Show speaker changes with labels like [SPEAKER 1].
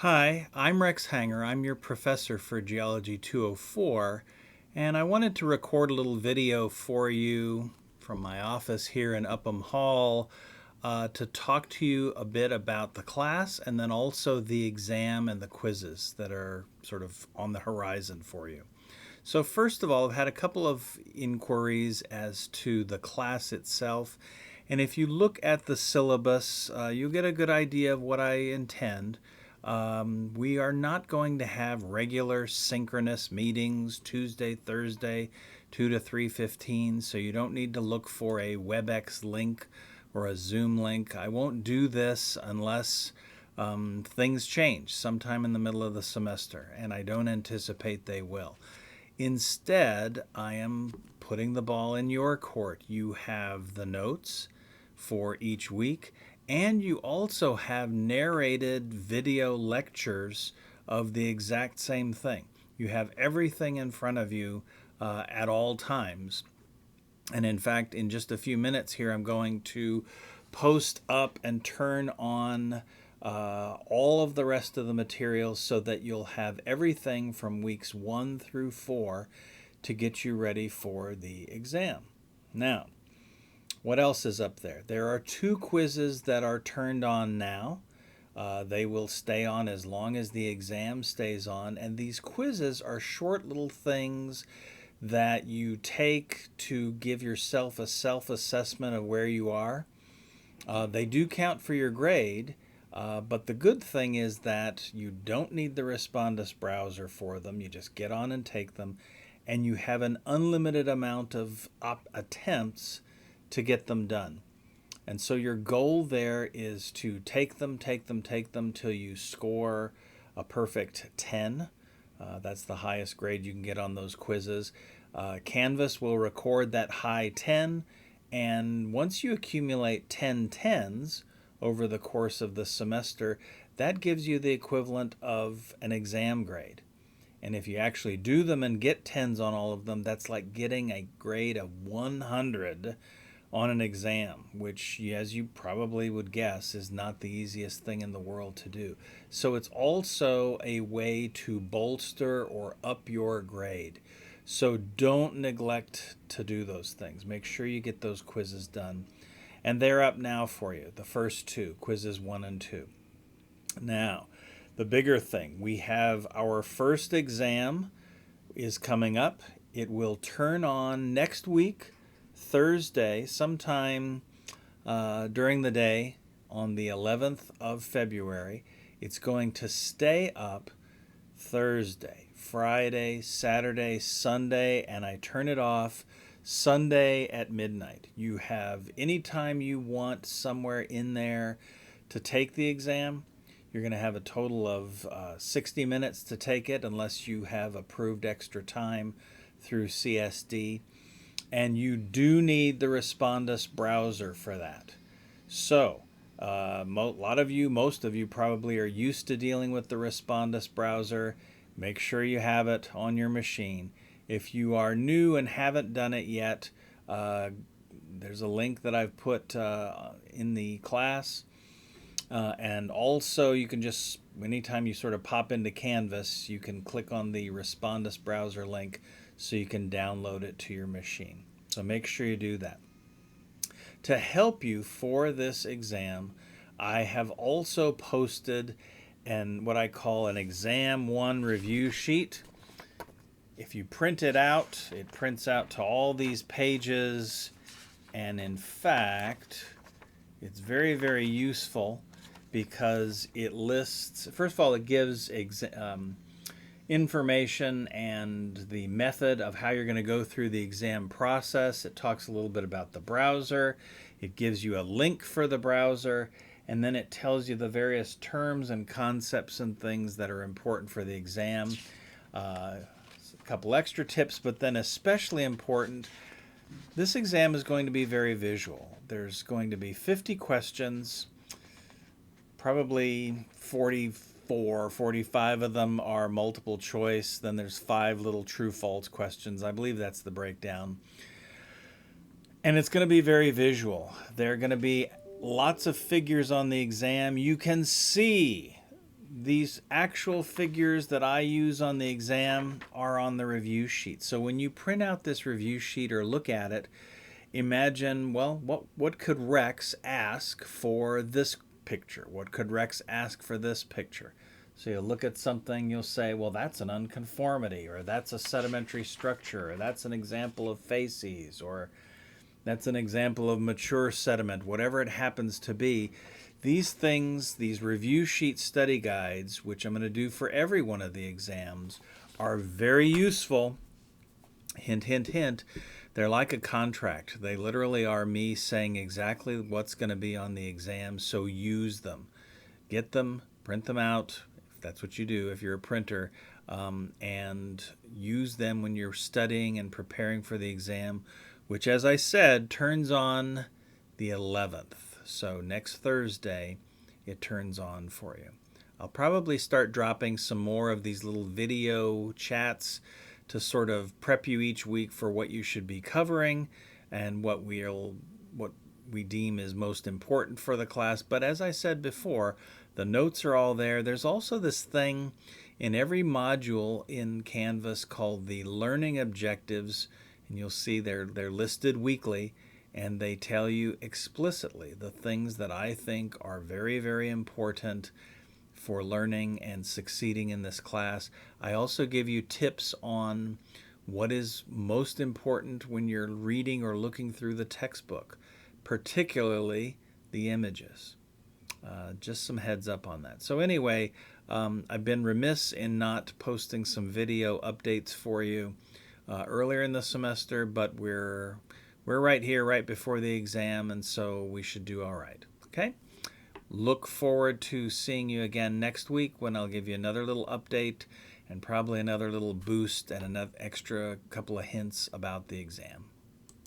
[SPEAKER 1] Hi, I'm Rex Hanger. I'm your professor for Geology 204, and I wanted to record a little video for you from my office here in Upham Hall to talk to you a bit about the class and then also the exam and the quizzes that are sort of on the horizon for you. So first of all, I've had a couple of inquiries as to the class itself. And if you look at the syllabus, you'll get a good idea of what I intend. We are not going to have regular synchronous meetings Tuesday, Thursday, 2 to 3:15, so you don't need to look for a WebEx link or a Zoom link. I won't do this unless things change sometime in the middle of the semester, and I don't anticipate they will. Instead, I am putting the ball in your court. You have the notes for each week, and you also have narrated video lectures of the exact same thing. You have everything in front of you at all times. And in fact, in just a few minutes here, I'm going to post up and turn on all of the rest of the materials so that you'll have everything from weeks 1 through 4 to get you ready for the exam. Now, what else is up there? There are 2 quizzes that are turned on now. They will stay on as long as the exam stays on. And these quizzes are short little things that you take to give yourself a self-assessment of where you are. They do count for your grade, but the good thing is that you don't need the Respondus browser for them. You just get on and take them, and you have an unlimited amount of attempts to get them done. And so your goal there is to take them till you score a perfect 10. That's the highest grade you can get on those quizzes. Canvas will record that high 10, and once you accumulate 10 tens over the course of the semester, that gives you the equivalent of an exam grade. And if you actually do them and get tens on all of them, that's like getting a grade of 100 on an exam, which, as you probably would guess, is not the easiest thing in the world to do. So it's also a way to bolster or up your grade. So don't neglect to do those things. Make sure you get those quizzes done. And they're up now for you, the first 2, quizzes 1 and 2. Now, the bigger thing, we have our first exam is coming up. It will turn on next week, Thursday, sometime during the day on the 11th of February. It's going to stay up Thursday, Friday, Saturday, Sunday, and I turn it off Sunday at midnight. You have any time you want somewhere in there to take the exam. You're going to have a total of 60 minutes to take it unless you have approved extra time through CSD. And you do need the Respondus browser for that. So, most of you probably are used to dealing with the Respondus browser. Make sure you have it on your machine. If you are new and haven't done it yet, there's a link that I've put in the class. And also you can just, anytime you sort of pop into Canvas, you can click on the Respondus browser link so you can download it to your machine. So make sure you do that. To help you for this exam, I have also posted what I call an Exam 1 review sheet. If you print it out, it prints out to all these pages, and in fact, it's very, very useful because it lists, first of all, it gives information and the method of how you're going to go through the exam process. It talks a little bit about the browser. It gives you a link for the browser, and then it tells you the various terms and concepts and things that are important for the exam. A couple extra tips, but then especially important, this exam is going to be very visual. There's going to be 50 questions, probably 45 of them are multiple choice. Then there's 5 little true-false questions. I believe that's the breakdown. And it's going to be very visual. There are going to be lots of figures on the exam. You can see these actual figures that I use on the exam are on the review sheet. So when you print out this review sheet or look at it, imagine, well, what could Rex ask for this picture? What could Rex ask for this picture? So you'll look at something, you'll say, well, that's an unconformity, or that's a sedimentary structure, or that's an example of facies, or that's an example of mature sediment, whatever it happens to be. These things, these review sheet study guides, which I'm going to do for every one of the exams, are very useful. Hint, hint, hint. They're like a contract. They literally are me saying exactly what's going to be on the exam, so use them. Get them, print them out, if that's what you do, if you're a printer, and use them when you're studying and preparing for the exam, which, as I said, turns on the 11th. So next Thursday, it turns on for you. I'll probably start dropping some more of these little video chats to sort of prep you each week for what you should be covering and what we deem is most important for the class. But as I said before, the notes are all there. There's also this thing in every module in Canvas called the learning objectives, and you'll see they're listed weekly, and they tell you explicitly the things that I think are very, very important for learning and succeeding in this class. I also give you tips on what is most important when you're reading or looking through the textbook, particularly the images. Just some heads up on that. So anyway, I've been remiss in not posting some video updates for you earlier in the semester, but we're right here, right before the exam, and so we should do all right. Okay? Look forward to seeing you again next week when I'll give you another little update and probably another little boost and another extra couple of hints about the exam.